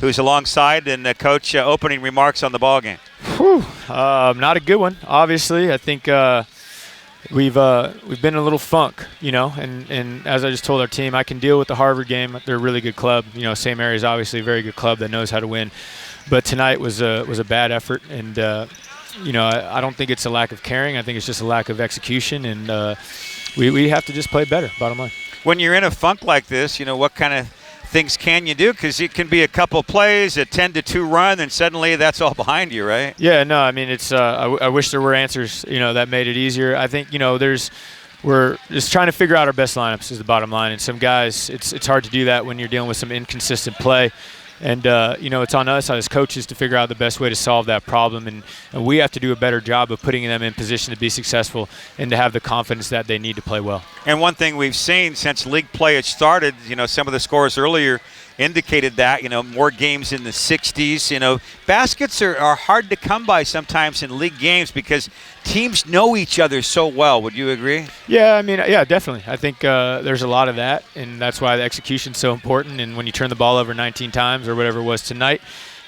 who's alongside, and Coach, opening remarks on the ballgame. Not a good one, obviously. I think we've been in a little funk, and as I just told our team, I can deal with the Harvard game. They're a really good club. Same area is obviously a very good club that knows how to win. But tonight was a bad effort, and I don't think it's a lack of caring. I think it's just a lack of execution, and we have to just play better, bottom line. When you're in a funk like this, what kind of things can you do? Because it can be a couple plays, a 10-2 run, and suddenly that's all behind you, right? Yeah, no, I mean, it's I wish there were answers, that made it easier. I think, we're just trying to figure out our best lineups is the bottom line. And some guys, it's hard to do that when you're dealing with some inconsistent play. And, it's on us as coaches to figure out the best way to solve that problem. And we have to do a better job of putting them in position to be successful and to have the confidence that they need to play well. And one thing we've seen since league play had started, some of the scores earlier indicated that, more games in the 60s. Baskets are hard to come by sometimes in league games because teams know each other so well. Would you agree? Yeah, definitely. I think there's a lot of that, and that's why the execution's so important. And when you turn the ball over 19 times or whatever it was tonight,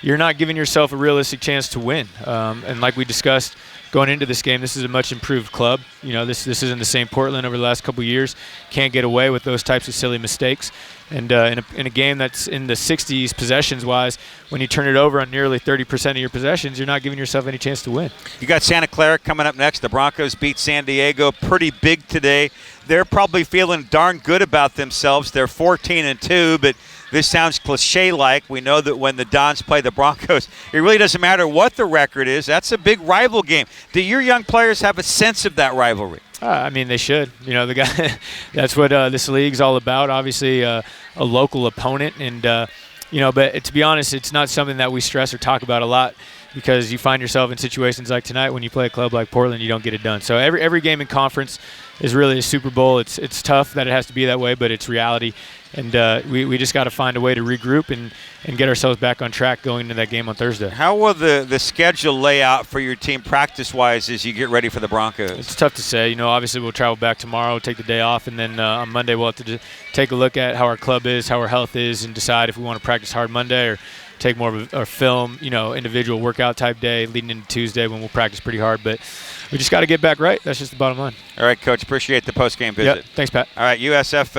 you're not giving yourself a realistic chance to win. And like we discussed going into this game, this is a much improved club. This isn't the same Portland over the last couple of years. Can't get away with those types of silly mistakes. And in a game that's in the 60s possessions-wise, when you turn it over on nearly 30% of your possessions, you're not giving yourself any chance to win. You got Santa Clara coming up next. The Broncos beat San Diego pretty big today. They're probably feeling darn good about themselves. They're 14-2, but this sounds cliche-like. We know that when the Dons play the Broncos, it really doesn't matter what the record is. That's a big rival game. Do your young players have a sense of that rivalry? They should. The guy. That's what this league's all about. Obviously, a local opponent, and but to be honest, it's not something that we stress or talk about a lot because you find yourself in situations like tonight when you play a club like Portland, you don't get it done. So every game in conference is really a Super Bowl. It's tough that it has to be that way, but it's reality. And we just got to find a way to regroup and get ourselves back on track going into that game on Thursday. How will the schedule lay out for your team practice-wise as you get ready for the Broncos? It's tough to say. Obviously we'll travel back tomorrow, take the day off, and then on Monday we'll have to take a look at how our club is, how our health is, and decide if we want to practice hard Monday or take more of a film, individual workout type day leading into Tuesday when we'll practice pretty hard. But we just got to get back right. That's just the bottom line. All right, Coach. Appreciate the post-game visit. Yep. Thanks, Pat. All right, USF